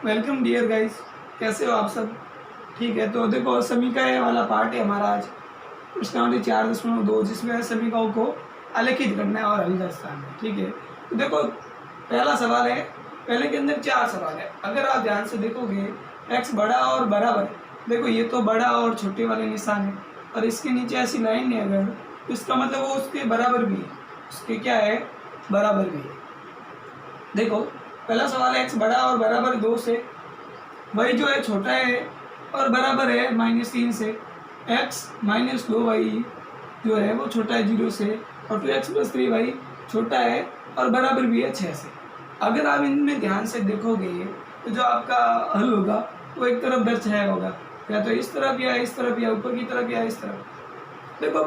Welcome dear guys, कैसे हो आप सब? ठीक है, तो देखो समीका ये वाला पार्ट है हमारा आज प्रश्नावली 4.2, जिसमें समीकाओं को आलेखित करना है और हल दर्शाना है। ठीक है, तो देखो पहला सवाल है, पहले के अंदर 4 सवाल है। अगर आप ध्यान से देखोगे x बड़ा और बराबर है, देखो ये तो बड़ा और छोटे वाले निशान है और इसके नीचे ऐसी लाइन है अगर, तो इसका मतलब वो उसके बराबर भी है, उसके क्या है, बराबर भी है। देखो पहला सवाल है, x बड़ा और बराबर 2 से, y जो है छोटा है और बराबर है -3 से, x -2y जो है वो छोटा है 0 से, और 2x + 3y छोटा है और बराबर भी है 6 से। अगर आप इनमें ध्यान से देखोगे तो जो आपका हल होगा वो एक तरफ दर्शाया होगा, या तो इस तरफ या इस तरफ या ऊपर की तरफ या इस तरफ। देखो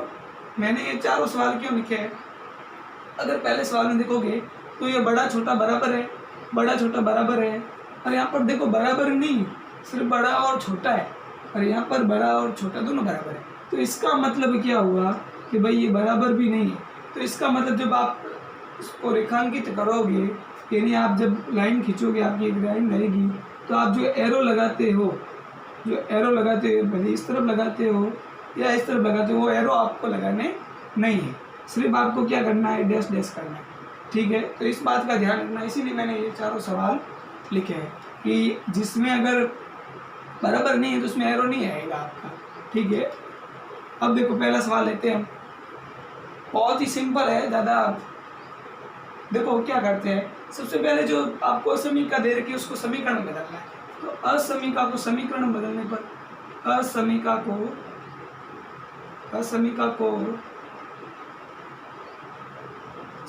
मैंने ये चारों सवाल क्यों लिखे हैं, अगर पहले सवाल में देखोगे तो ये बड़ा छोटा बराबर है, बड़ा छोटा बराबर है, और यहाँ पर देखो बराबर नहीं, सिर्फ बड़ा और छोटा है, और यहाँ पर बड़ा और छोटा दोनों बराबर है। तो इसका मतलब क्या हुआ कि भाई ये बराबर भी नहीं है। तो इसका मतलब जब आप इसको रेखांकित करोगे, यानी आप जब लाइन खींचोगे, आपकी एक लाइन रहेगी, तो आप जो एरो लगाते हो, जो एरो लगाते हो, भले इस तरफ लगाते हो या इस तरफ लगाते हो, वो एरो आपको लगाने नहीं है, सिर्फ आपको क्या करना है, डैश डैश करना है। ठीक है, तो इस बात का ध्यान रखना, इसीलिए मैंने ये चारों सवाल लिखे हैं कि जिसमें अगर बराबर नहीं है तो उसमें एरो नहीं आएगा आपका। ठीक है, अब देखो पहला सवाल लेते हैं हम, बहुत ही सिंपल है, ज़्यादा देखो क्या करते हैं। सबसे पहले जो आपको असमीका दे रखी है उसको समीकरण में बदलना है। तो असमीका को समीकरण में बदलने पर असमीका को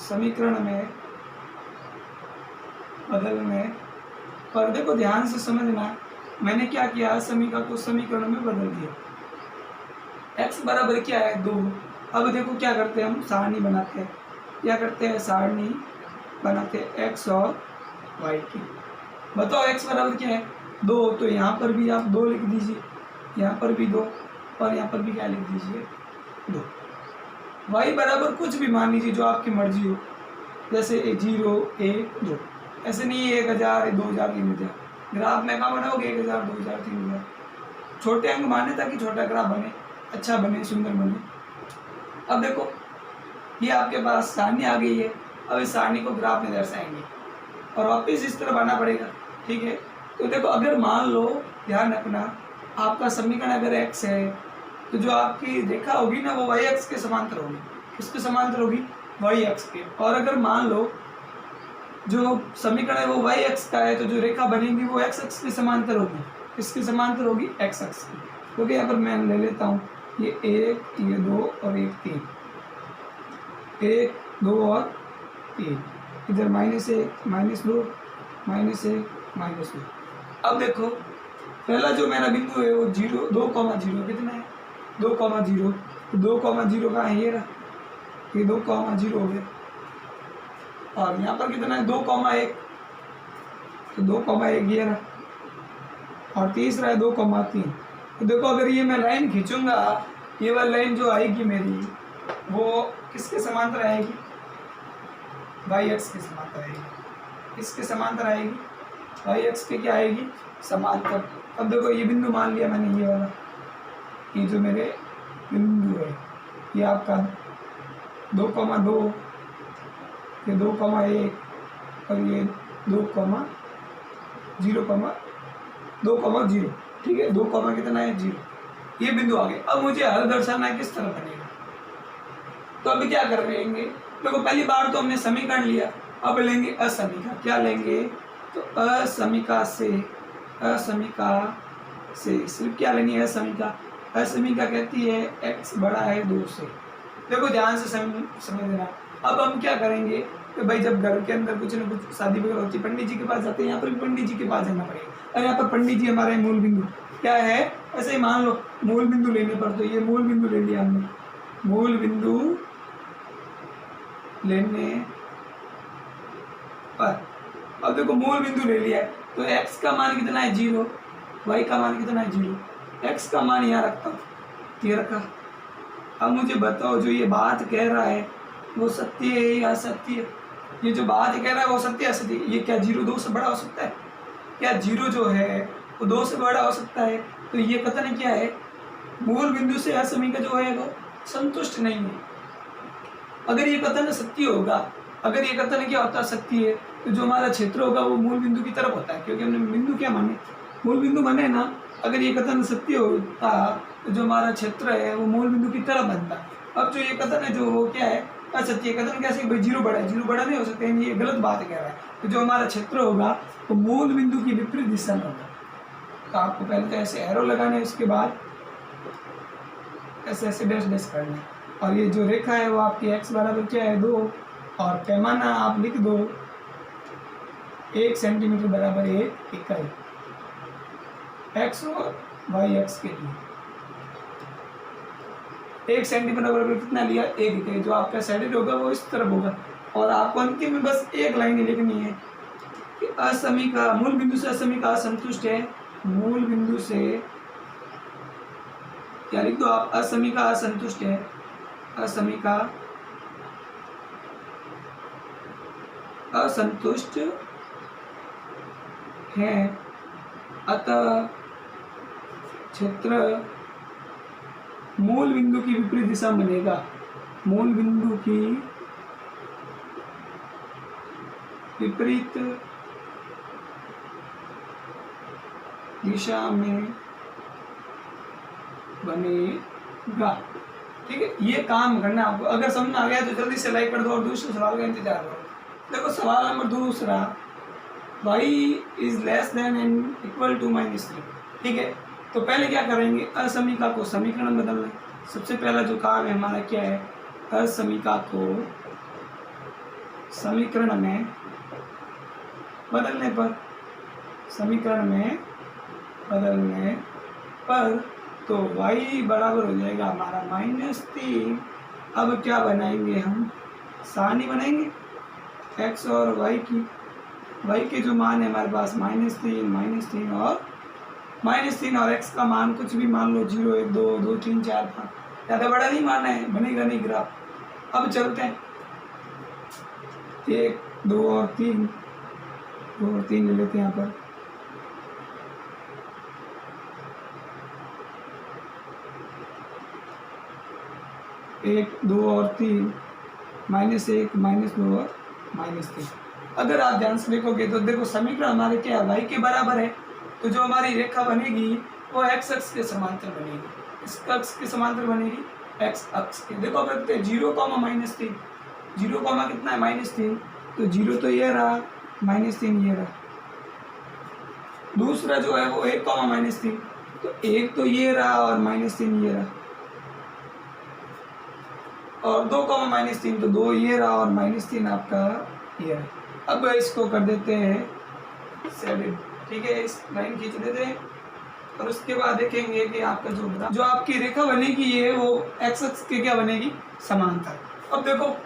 समीकरण में बदलने पर, देखो ध्यान से समझना, मैंने क्या किया, असमीका को समीकरण में बदल दिया। x बराबर क्या है, 2। अब देखो क्या करते हैं, हम सारणी बनाते हैं, क्या करते हैं, सारणी बनाते हैं x और y की। बताओ x बराबर क्या है, 2, तो यहाँ पर भी आप 2 लिख दीजिए, यहाँ पर भी 2, और यहाँ पर भी क्या लिख दीजिए, 2। y बराबर कुछ भी मान लीजिए जो आपकी मर्जी हो, जैसे 0, 1, 2, ऐसे नहीं है 1000, 2000, 3000। ग्राफ में कहाँ बनाओगे 1000, 2000, 3000, छोटे अंक माने ताकि छोटा ग्राफ बने, अच्छा बने, सुंदर बने। अब देखो ये आपके पास सारणी आ गई है, अब इस सारणी को ग्राफ में दर्शाएंगे और वापिस इस तरह आना पड़ेगा। ठीक है, तो देखो अगर मान लो, ध्यान रखना, आपका समीकरण अगर x है तो जो आपकी रेखा होगी ना वो y अक्ष के समांतर होगी। किसके समांतर होगी, y अक्ष के। और अगर मान लो जो समीकरण है वो y अक्ष का है तो जो रेखा बनेगी वो x अक्ष के समांतर होगी। किसके समांतर होगी, x अक्ष की। क्योंकि यहाँ पर मैं ले लेता हूँ, ये 1, ये 2 और 1, 3, 1, 2 और 3, इधर -1, -2, -1, -2। अब देखो पहला जो मेरा बिंदु है वो 0, 2,0 कितना है, 2,0। 2,0 कहाँ है, ये रहा, ये 2,0 हो गया। और यहाँ पर कितना है, 2,1, तो 2,1 ये रहा, और तीसरा है 2,3। तो देखो अगर ये मैं लाइन खींचूंगा, ये वाली लाइन जो आएगी मेरी वो किसके समांतर आएगी, y अक्ष के समांतर आएगी। किसके समांतर आएगी, y अक्ष के क्या आएगी, समांतर। अब देखो ये बिंदु मान लिया मैंने, ये वाला, ये जो मेरे बिंदु है ये आपका 2,2, ये 2,1 और ये 2,0, ठीक है, 2, कितना है, 0। ये बिंदु आ गए। अब मुझे हल दर्शाना है, किस तरह बनेगा। तो अभी क्या कर रहे हैं, देखो पहली बार तो हमने समीकरण लिया, अब लेंगे असमीका। क्या लेंगे, तो असमीका से सिर्फ क्या लेनी है, असमीका। असमीका कहती है x बड़ा है 2 से। देखो ध्यान से समझना। अब हम क्या करेंगे कि भाई जब घर के अंदर कुछ ना कुछ शादी वगैरह होती है, पंडित जी के पास जाते हैं, यहाँ पर भी पंडित जी के पास जाना पड़ेगा। और यहाँ पर पंडित जी हमारे मूल बिंदु क्या है, ऐसे ही मान लो मूल बिंदु लेने पर, तो ये मूल बिंदु ले लिया हमने, मूल बिंदु लेने पर। अब देखो मूल बिंदु ले लिया है तो x का मान कितना है, 0, y का मान कितना है, 0, x का मान यहाँ रखता हूँ, ये रखा। अब मुझे बताओ जो ये बात कह रहा है वो सत्य है या असत्य है। ये जो बात कह रहा है वो सत्य असत्य, ये क्या 0, 2 से बड़ा हो सकता है? क्या 0 जो है वो 2 से बड़ा हो सकता है? तो ये कथन क्या है, मूल बिंदु से असमीका जो है वो संतुष्ट नहीं है। अगर ये कथन सत्य होगा, अगर ये कथन क्या होता सत्य है, तो जो हमारा क्षेत्र होगा वो मूल बिंदु की तरफ होता है, क्योंकि हमने बिंदु क्या माने, मूल बिंदु माने ना। अगर ये कथन सत्य होता तो जो हमारा क्षेत्र है वो मूल बिंदु की तरफ बनता। अब जो ये कथन है जो वो क्या है, असत्य कथन। कैसे भाई 0 बड़ा है, 0 बड़ा नहीं हो सकता, ये गलत बात कह रहा है। तो जो हमारा क्षेत्र होगा वो मूल बिंदु की विपरीत दिशा में होगा। तो आपको पहले तो ऐसे एरो लगाने, उसके बाद ऐसे ऐसे डैश डैश करना है। और ये जो रेखा है वो आपकी x बराबर क्या है 2, और पैमाना आप लिख दो 1 सेंटीमीटर बराबर 1 इकाई, x और y एक्स के लिए 1 सेंटीमीटर बराबर कितना लिया, 1 इकाई। जो आपका साइड होगा वो इस तरफ होगा। और आपको अंतिम में बस एक लाइन लिखनी है कि असमीका, मूल बिंदु से असमीका असंतुष्ट है। मूल बिंदु से क्या लिख दो आप, असमीका असंतुष्ट है, असमीका असंतुष्ट है, अतः क्षेत्र मूल बिंदु की विपरीत दिशा में बनेगा। मूल बिंदु की विपरीत दिशा में बनेगा। ठीक है, ये काम करना आपको। अगर समझ में आ गया तो जल्दी से लाइक कर दो और दूसरे सवाल का इंतजार करो। देखो सवाल नंबर दूसरा, y is less than and equal to -3। ठीक है, तो पहले क्या करेंगे, असमीका को समीकरण में बदलना है। सबसे पहला जो काम है हमारा क्या है, असमीका को समीकरण में बदलने पर, समीकरण में बदलने पर तो y बराबर हो जाएगा हमारा -3। अब क्या बनाएंगे हम, सारणी बनाएंगे x और y की। y के जो मान है हमारे पास -3 और x का मान कुछ भी मान लो, 0 1 2 2 3 4 5, ज़्यादा बड़ा नहीं मानना है, बनेगा नहीं ग्राफ। अब चलते हैं 1 2 और 3, 2 और 3 ले लेते हैं यहाँ पर। 1 2 और 3, -1 -2 और -3। अगर आप ध्यान से देखोगे तो देखो समीकरण हमारे क्या है, y के बराबर है। तो जो हमारी रेखा बनेगी वो x अक्ष के समांतर बनेगी। इस अक्ष के समांतर बनेगी x अक्ष के। देखो अब रखते हैं 0, -3, 0, कितना है -3, तो 0 तो ये रहा, -3 ये रहा। दूसरा जो है वो 1, -3, तो 1 तो ये रहा और -3 ये रहा। और 2, -3, तो 2 ये रहा और -3 आपका ये रहा। अब इसको कर देते हैं 7। ठीक है, इस लाइन खींच देते हैं और उसके बाद देखेंगे कि आपका जो आपकी रेखा बनेगी ये वो एक्स अक्ष के क्या बनेगी, समांतर। अब देखो,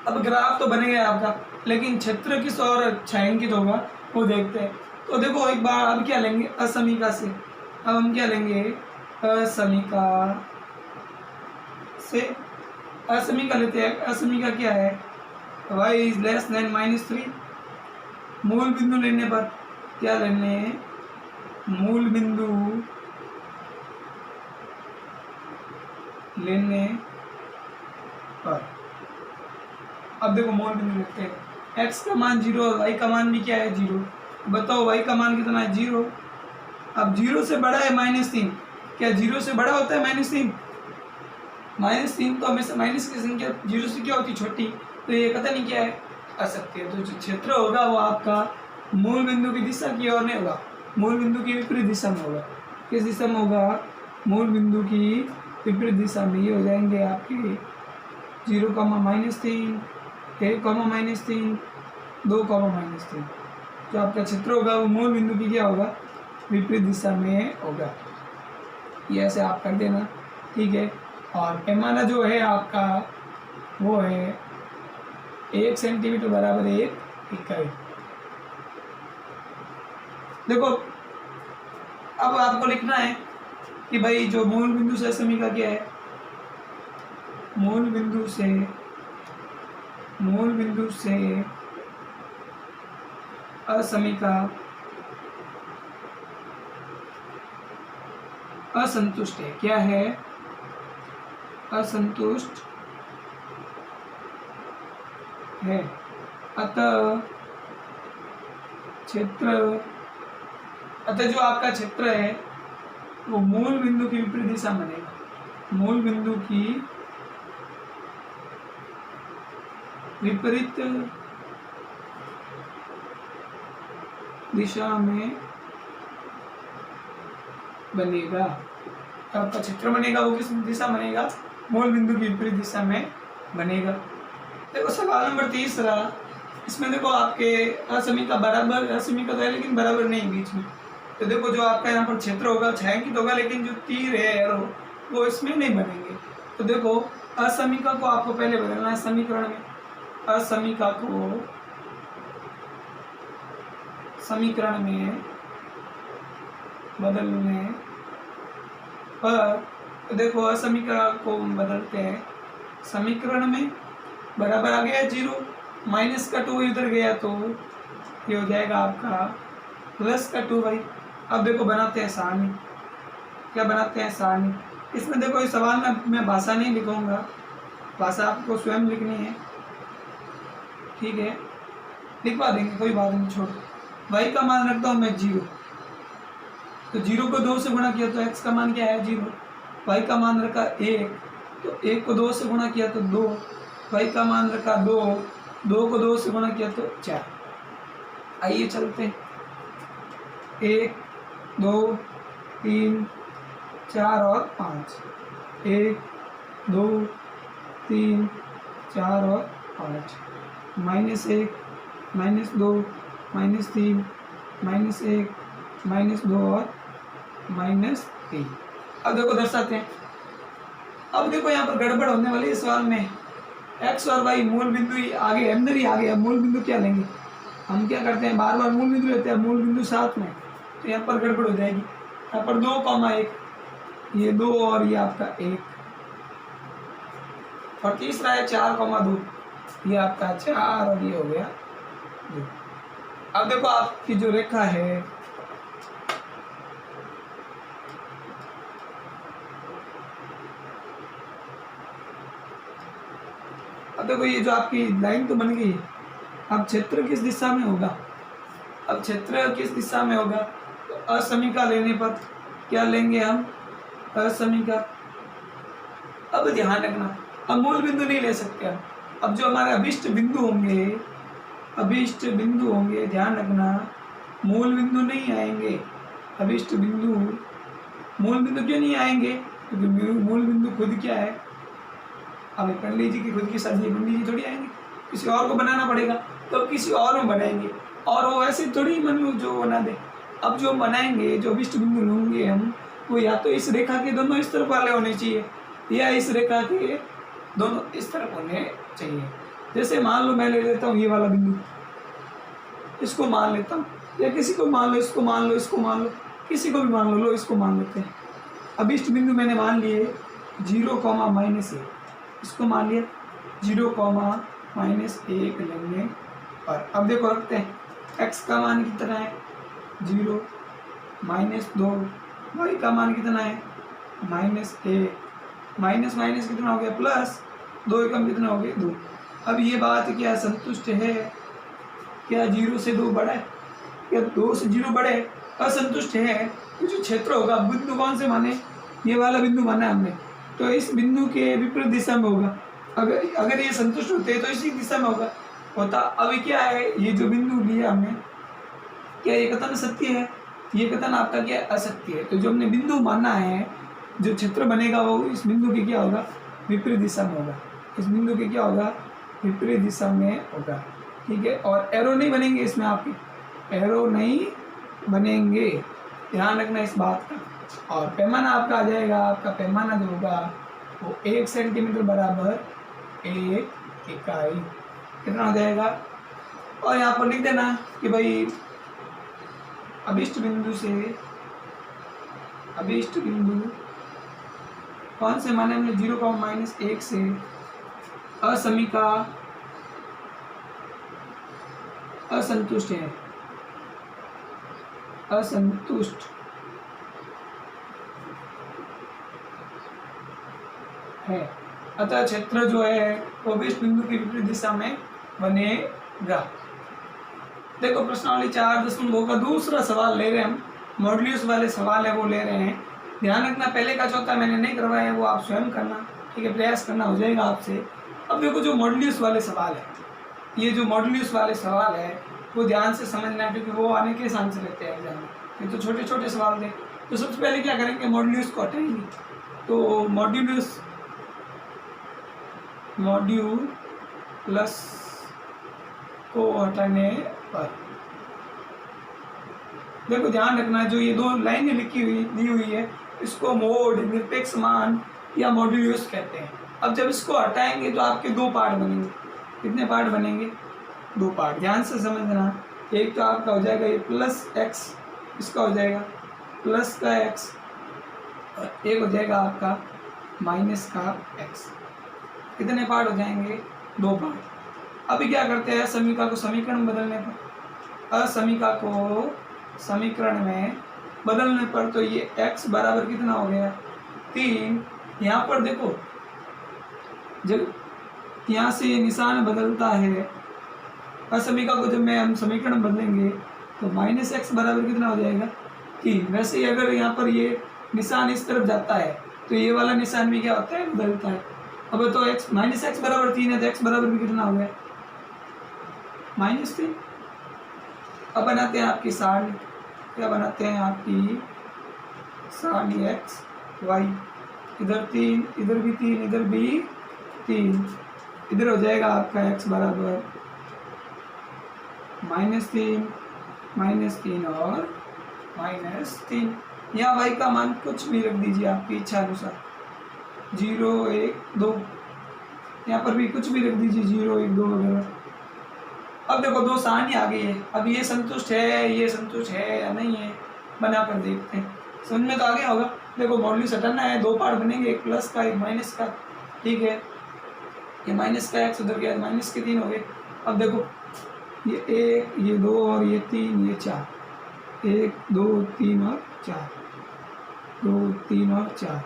अब ग्राफ तो बनेगा आपका, लेकिन क्षेत्र किस और छायांकित होगा वो देखते हैं। तो देखो एक बार अब क्या लेंगे, असमीका से। अब हम क्या लेंगे, असमीका से, असमीका लेते हैं। असमीका क्या है, y इज लेस देन -3। मूल बिंदु लेने पर क्या लेने, मूल बिंदु लेने पर। अब देखो मूल बिंदु लेते हैं, x का मान 0 और y का मान भी क्या है 0। बताओ y का मान कितना है 0। अब 0 से बड़ा है -3, क्या 0 से बड़ा होता है -3? -3 तो हमेशा माइनस की संख्या 0 से क्या होती है, छोटी। तो ये कथन नहीं क्या है, असत्य है। तो जो क्षेत्र होगा वो आपका मूल बिंदु की दिशा की ओर नहीं होगा, मूल बिंदु की विपरीत दिशा में होगा। किस दिशा में होगा, मूल बिंदु की विपरीत दिशा में। ये हो जाएंगे आपके 0, -3, 1, -3, 2, -3। जो आपका क्षेत्र होगा वो मूल बिंदु की क्या होगा, विपरीत दिशा में होगा। ये ऐसे आप कर देना। ठीक है, और पैमाना जो है आपका वो है 1 सेंटीमीटर बराबर 1 इकाई। देखो अब आपको लिखना है कि भाई जो मूल बिंदु से असमीका क्या है, मूल बिंदु से असमीका असंतुष्ट है। क्या है? असंतुष्ट है। अतः जो आपका क्षेत्र है वो मूल बिंदु की विपरीत दिशा बनेगा। मूल बिंदु की विपरीत दिशा में बनेगा। आपका क्षेत्र बनेगा वो किस दिशा बनेगा? मूल बिंदु की विपरीत दिशा में बनेगा। देखो सवाल नंबर 3, इसमें देखो आपके असमीका बराबर, असमीका तो है लेकिन बराबर नहीं बीच में। तो देखो जो आपका यहाँ पर क्षेत्र होगा छायांकित होगा, लेकिन जो तीर है एरो वो इसमें नहीं बनेंगे। तो देखो असमीका को आपको पहले बदलना है समीकरण में। असमीका को समीकरण में बदलने पर तो देखो असमीकरण को बदलते हैं समीकरण में, बराबर आ गया 0, माइनस का 2 इधर गया तो ये हो जाएगा आपका प्लस का 2 भाई। अब देखो बनाते हैं सारणी। क्या बनाते हैं? सारणी। इसमें देखो इस सवाल में मैं भाषा नहीं लिखूंगा, भाषा आपको स्वयं लिखनी है, ठीक है? लिखवा देंगे, कोई बात नहीं, छोड़ो। y का मान रखता हूँ मैं 0, तो 0 को 2 से गुणा किया तो x का मान क्या है? 0। y का मान रखा 1, तो 1 को 2 से गुणा किया तो 2। y का मान रखा 2, 2 को 2 से गुणा किया तो 4। आइए चलते हैं। 1 2 3 4 और 5। 1 2 3 4 और 5। -1 -2 -3 -1 -2 और -3। अब देखो दर्शाते हैं। अब देखो यहाँ पर गड़बड़ होने वाली है सवाल में। x और y मूल बिंदु ही आगे, अंदर ही आ गया। मूल बिंदु क्या लेंगे? हम क्या करते हैं, बार बार मूल बिंदु लेते हैं, मूल बिंदु साथ में, तो यहाँ पर गड़बड़ हो जाएगी। यहाँ पर 2,1, ये 2 और ये आपका 1, और तीसरा है 4,2, ये आपका 4 और ये हो गया 2। अब देखो आपकी जो रेखा है अब देखो ये जो आपकी लाइन तो बन गई। अब क्षेत्र किस दिशा में होगा? अब क्षेत्र किस दिशा में होगा? तो असमीका लेने पर क्या लेंगे हम? असमीका। अब ध्यान रखना, अब मूल बिंदु नहीं ले सकते हम। अब जो हमारे अभिष्ट बिंदु होंगे, अभिष्ट बिंदु होंगे, ध्यान रखना, मूल बिंदु नहीं आएंगे। अभिष्ट बिंदु मूल बिंदु क्यों नहीं आएंगे? क्योंकि मूल बिंदु खुद क्या है? अब पंडित जी की खुद की शादी, पंडित जी थोड़ी आएंगे, किसी और को बनाना पड़ेगा, तो किसी और में बनाएंगे, और वो ऐसे थोड़ी मन में जो बना दे। अब जो बनाएंगे, जो अभिष्ट बिंदु लूँगे हम, वो या तो इस रेखा के दोनों इस तरफ वाले होने चाहिए, या इस रेखा के दोनों इस तरफ होने चाहिए। जैसे मान लो मैं ले लेता हूँ ये वाला बिंदु, इसको मान लेता हूँ, या किसी को मान लो, इसको मान लो, इसको मान लो, किसी को भी मान लो, इसको मान लेते हैं। अभिष्ट बिंदु मैंने मान लिए 0,-1, इसको मान लिया 0,-1 लेंगे। और अब देखो रखते हैं, x का मान कितना है? 0, -2, y का मान कितना है? -1, माइनस माइनस कितना हो गया? प्लस, 2 एकम कितना हो गया? 2। अब ये बात क्या संतुष्ट है? क्या 0 से 2 बड़ा है? क्या 2 से 0 बड़े? असंतुष्ट है। तो जो क्षेत्र होगा, बिंदु कौन से माने? ये वाला बिंदु माना है हमने, तो इस बिंदु के विपरीत दिशा में होगा। अगर ये संतुष्ट होते हैं तो इसी दिशा में होता। अभी क्या है, ये जो बिंदु लिया हमने, क्या ये कथन सत्य है? ये कथन आपका क्या असत्य है? तो जो हमने बिंदु माना है, जो क्षेत्र बनेगा वो इस बिंदु की क्या होगा? विपरीत दिशा में होगा। इस बिंदु की क्या होगा? विपरीत दिशा में होगा, ठीक है। और एरो नहीं बनेंगे इसमें, आपके एरो नहीं बनेंगे, ध्यान रखना इस बात का। और पैमाना आपका आ जाएगा, आपका पैमाना जो होगा वो 1 सेंटीमीटर बराबर 1 इकाई, कितना हो जाएगा? और यहाँ पर लिख देना कि भाई अभिष्ट बिंदु से, अभिष्ट बिंदु कौन से माने हमने? 0,-1 से असमीका असंतुष्ट है, असंतुष्ट है, अतः क्षेत्र जो है वो भी इस बिंदु की विपरीत दिशा में बनेगा। देखो प्रश्नावली 4.2 का दूसरा सवाल ले रहे हैं हम, मॉड्यूल्स वाले सवाल है वो ले रहे हैं। ध्यान रखना पहले का चौथा मैंने नहीं करवाया है, वो आप स्वयं करना, ठीक है, प्रयास करना हो जाएगा आपसे। अब देखो जो मॉड्यूल्स वाले सवाल है, ये जो मॉड्यूल्स वाले सवाल है वो ध्यान से समझना, क्योंकि वो आने के आसान से रहते हैं एग्जाम में। ये तो छोटे छोटे सवाल थे। तो सबसे पहले क्या करेंगे, मॉड्यूल्स को हटाएंगे। तो मॉड्यूलस को हटाने पर देखो ध्यान रखना, जो ये दो लाइनें लिखी हुई दी हुई है इसको मोड, निरपेक्ष मान या मॉड्यूलस कहते हैं। अब जब इसको हटाएंगे तो आपके दो पार्ट बनेंगे। कितने पार्ट बनेंगे? दो पार्ट। ध्यान से समझना, एक तो आपका हो जाएगा ये प्लस एक्स, इसका हो जाएगा प्लस का एक्स, और एक हो जाएगा आपका माइनस का एक्स। कितने पार्ट हो जाएंगे? दो पार्ट। अभी क्या करते हैं, समीकरण को समीकरण बदलने पर, असमीका को समीकरण में बदलने पर तो ये x बराबर कितना हो गया? 3। यहाँ पर देखो जब यहाँ से ये निशान बदलता है, असमीका को जब हम समीकरण बदलेंगे तो माइनस एक्स बराबर कितना हो जाएगा? 3। वैसे ही अगर यहाँ पर ये निशान इस तरफ जाता है तो ये वाला निशान भी क्या होता है? बदलता है। अब तो x माइनस एक्स बराबर 3 है, तो x बराबर भी कितना हो गया? -3। अब बनाते हैं आपकी सारणी, क्या बनाते हैं आपकी सारणी x y, इधर 3, इधर भी 3, इधर भी 3, इधर हो जाएगा आपका x बराबर -3 और -3। यहाँ y का मान कुछ भी रख दीजिए आपकी इच्छा अनुसार, 0, 1, 2। यहाँ पर भी कुछ भी रख दीजिए, 0, 1, 2 वगैरह। अब देखो दो सारणी आ गई है, अब ये संतुष्ट है, ये संतुष्ट है या नहीं है, बना कर देखते हैं। समझ में तो आ गया होगा। देखो मॉड्यूल्स हटाना है, दो पार्ट बनेंगे, एक प्लस का एक माइनस का, ठीक है। ये माइनस का x उधर गया, माइनस के 3 हो गए। अब देखो ये 1, ये 2 और ये 3, ये 4, 1, 2, 3 और 4, 2, 3 और 4।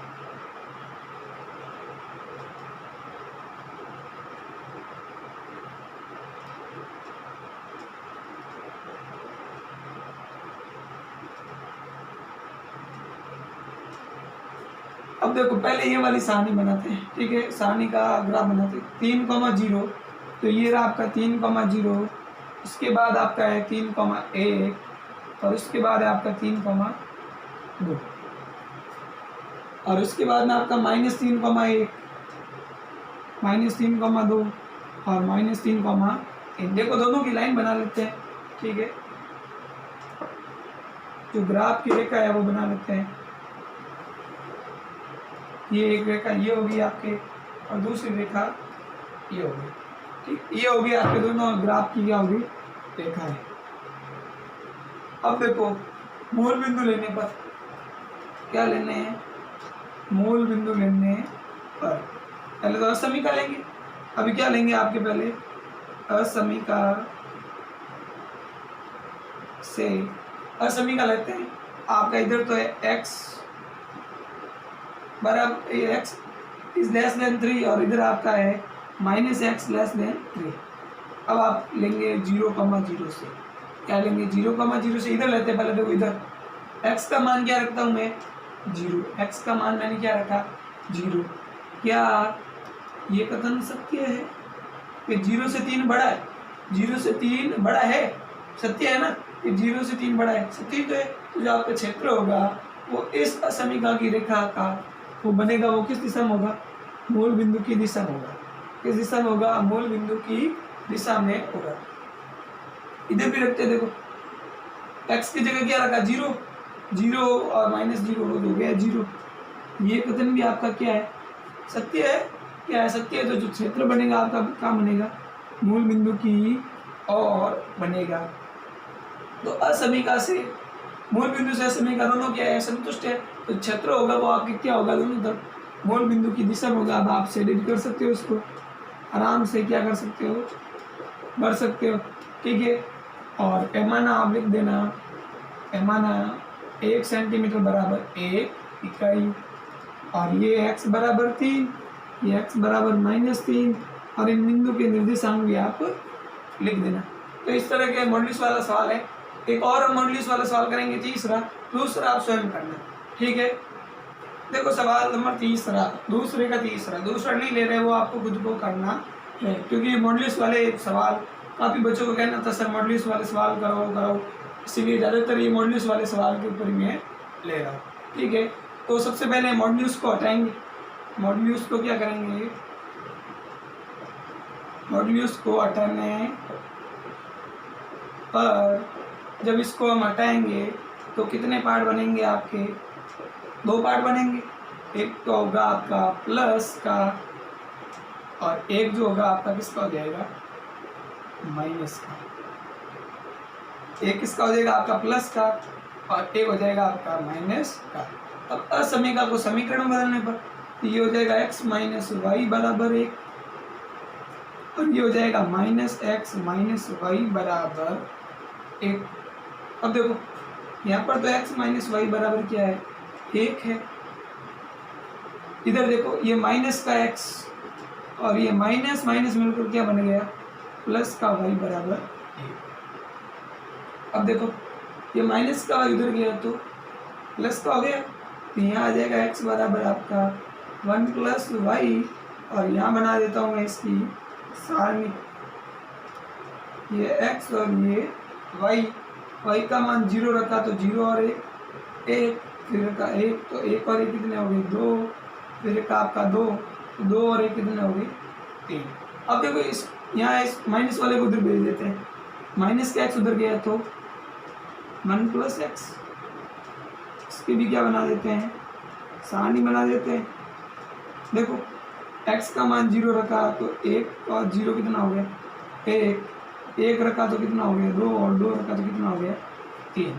अब देखो पहले ये वाली सारणी बनाते हैं, ठीक है, सारणी का ग्राफ बनाते हैं। 3,0, तो ये रहा आपका 3,0, उसके बाद आपका है 3,1 और उसके बाद है आपका 3,2 और उसके बाद में आपका -3,1, -3,2 और -3,1। देखो दोनों की लाइन बना लेते हैं, ठीक है। जो ग्राफ की रेखा है वो बना लेते हैं। ये एक रेखा ये होगी आपके और दूसरी रेखा ये होगी, ठीक। ये होगी आपके दोनों ग्राफ की क्या होगी? रेखा है। अब देखो मूल बिंदु लेने पर क्या लेने हैं? मूल बिंदु लेने पर पहले तो असमीका लेंगे। अभी क्या लेंगे आपके? पहले असमीका से असमीका लेते हैं। आपका इधर तो है x बराबर x इज लेस देन 3 और इधर आपका है -x लेस देन 3। अब आप लेंगे 0,0 से, क्या लेंगे? 0,0 से इधर लेते हैं। पहले देखो इधर x का मान क्या रखता हूँ मैं? 0। x का मान मैंने क्या रखा? 0। क्या ये कथन सत्य है कि 0 से 3 बड़ा है? 0 से 3 बड़ा है, सत्य है ना कि 0 से 3 बड़ा है? सत्य तो है। तो जो आपका क्षेत्र होगा वो इस असमीका की रेखा का वो बनेगा, वो किस दिशा में होगा? मूल बिंदु की दिशा में होगा। किस दिशा में होगा? मूल बिंदु की दिशा में होगा। इधर भी रखते देखो, x की जगह क्या रखा? 0, 0 और -0 हो गया 0। ये कथन भी आपका क्या है? सत्य है। क्या है? सत्य है। तो जो क्षेत्र बनेगा आपका क्या बनेगा? मूल बिंदु की और बनेगा। तो असमीका से मूल बिंदु से असमीका दोनों क्या है? संतुष्ट है। तो क्षेत्र होगा वो आपके क्या होगा? दोनों तरफ मूल बिंदु की दिशा में होगा। अब आप शेडिड कर सकते हो, इसको आराम से क्या कर सकते हो? बढ़ सकते हो, ठीक है। और पैमाना आप लिख देना, पैमाना 1 सेंटीमीटर बराबर 1 इकाई और ये x बराबर 3 ये x बराबर -3 और इन बिंदु के निर्देशांक भी आप लिख देना। तो इस तरह के मॉड्यूलस वाला सवाल है। एक और हम मॉड्यूलस वाला सवाल करेंगे तीसरा, दूसरा आप स्वयं करना, ठीक है। देखो सवाल नंबर तीसरा, दूसरे का तीसरा, दूसरा नहीं ले रहे, वो आपको खुद को करना है, क्योंकि मॉड्यूलस वाले सवाल काफ़ी बच्चों को कहना था सर मॉड्यूलस वाले सवाल करो, इसीलिए ज़्यादातर ये मॉड्यूलस वाले सवाल के ऊपर मैं ले रहा हूँ, ठीक है। तो सबसे पहले मॉड्यूलस को हटाएंगे। मॉड्यूलस को क्या करेंगे, मॉड्यूलस को हटाने पर जब इसको हम हटाएंगे तो कितने पार्ट बनेंगे आपके, 2 पार्ट बनेंगे। एक तो होगा आपका प्लस का और एक जो होगा आपका किसका हो जाएगा, माइनस का। एक किसका हो जाएगा आपका प्लस का और एक हो जाएगा आपका माइनस का। अब असमीका को समीकरण बदलने पर ये हो जाएगा x माइनस वाई बराबर 1 और ये हो जाएगा -x माइनस वाई बराबर 1। अब देखो यहाँ पर तो x माइनस वाई बराबर क्या है, 1 है। इधर देखो ये माइनस का x और ये माइनस माइनस मिलकर क्या बन गया, प्लस का y बराबर 1। अब देखो ये माइनस का इधर गया तो प्लस का हो गया, तो यहाँ आ जाएगा x बराबर आपका 1 प्लस वाई और यहाँ बना देता हूँ मैं इसकी सारणी, ये x और ये y का मान 0 रखा तो 0 और 1, फिर का 1 तो 1 और 1 कितने हो गए 2, फिर का आपका 2 तो 2 और 1 कितने हो गए 3। अब देखो इस यहाँ इस माइनस वाले को उधर भेज देते हैं, माइनस का x उधर गया तो 1 प्लस x, इसकी भी क्या बना देते हैं, सारणी बना देते हैं। देखो x का मान 0 रखा तो 1 और 0 कितना हो गया 1 रखा तो कितना हो गया 2 और 2 रखा तो कितना हो गया 3।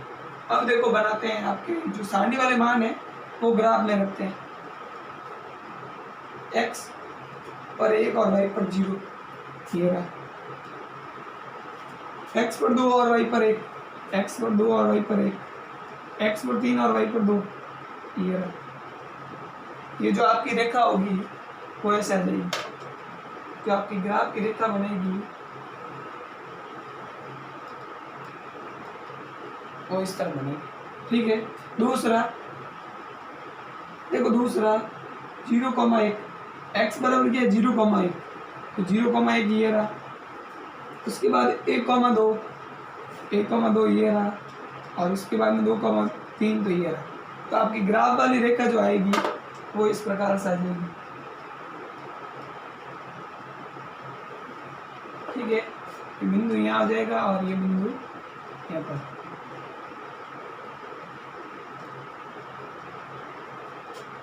अब देखो बनाते हैं आपके जो सारणी वाले मान है वो ग्राफ में रखते हैं, x पर 1 और y पर 0, ये रहा x पर 2 और y पर 1, x पर 2 और y पर 1, x पर 3 और y पर 2, ये रहा। ये जो आपकी रेखा होगी वो ऐसे आ जाएगी, जो आपकी ग्राफ की रेखा बनेगी वो इस तरह बनेगी, ठीक है। दूसरा देखो, दूसरा 0,1, x बराबर क्या है 0,1, तो 0,1 ये रहा। उसके बाद 1,2 ये रहा और उसके बाद में 2,3 तो ये रहा। तो आपकी ग्राफ वाली रेखा जो आएगी वो इस प्रकार से आ जाएगी, ठीक है। ये बिंदु यहाँ आ जाएगा और ये बिंदु यहाँ पर।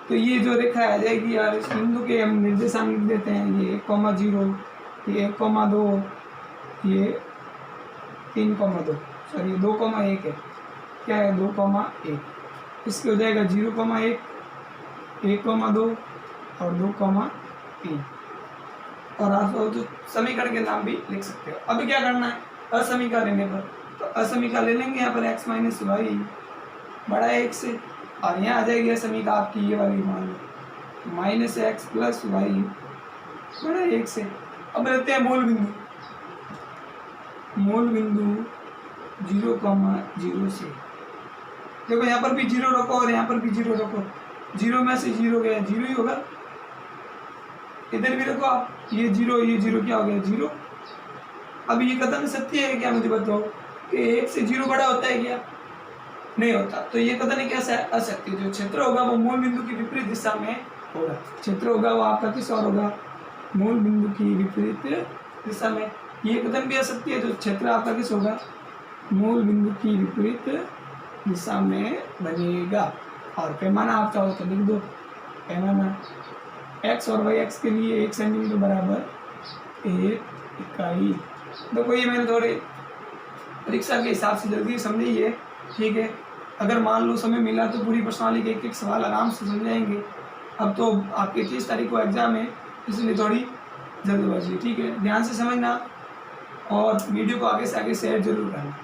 तो ये जो रेखा आ जाएगी यार, इस बिंदु के हम निर्देशांक लिख देते हैं, ये 1,0, ये 1,2, ये 3,2, सॉरी 2,1 है, क्या है 2,1। इसके हो जाएगा 0,1, 1,2 और 2,3। और आप जो समीकरण के नाम भी लिख सकते हो। अभी क्या करना है, असमीका लेने पर, तो असमीका ले लेंगे यहाँ पर x माइनस वाई बड़ा 1 से, और यहाँ आ जाएगी असमीका आपकी ये वाली मान लो -x प्लस वाई बड़ा 1 से। अब लेते हैं मूल बिंदु, मूल बिंदु 0,0 से। देखो यहाँ पर भी 0 रखो और यहाँ पर भी 0 रखो, 0 में से 0 गया 0 ही होगा। इधर भी रखो आप, ये 0 क्या हो गया 0। अब ये कथन सत्य है क्या, मुझे बताओ कि 1 से 0 बड़ा होता है क्या, नहीं होता। तो ये कथन कैसा है, असत्य। जो क्षेत्र होगा वो मूल बिंदु की विपरीत दिशा में होगा, क्षेत्र होगा वो आपका किस और होगा, मूल बिंदु की विपरीत दिशा में। ये कथन भी असत्य है, तो क्षेत्र आपका किस होगा, मूल बिंदु की विपरीत दिशा में बनेगा। और पैमाना आपका हो तो लिख दो, पैमाना x और y x के लिए 1 सेंटीमीटर बराबर 1 इकाई। देखो ये मैंने थोड़े परीक्षा के हिसाब से जल्दी समझी है, ठीक है। अगर मान लो समय मिला तो पूरी प्रश्नावली के एक सवाल आराम से समझाएंगे। अब तो आपके 30 तारीख को एग्जाम है, इसलिए थोड़ी जल्दबाजी, ठीक है। ध्यान से समझना और वीडियो को आगे से आगे शेयर जरूर करना।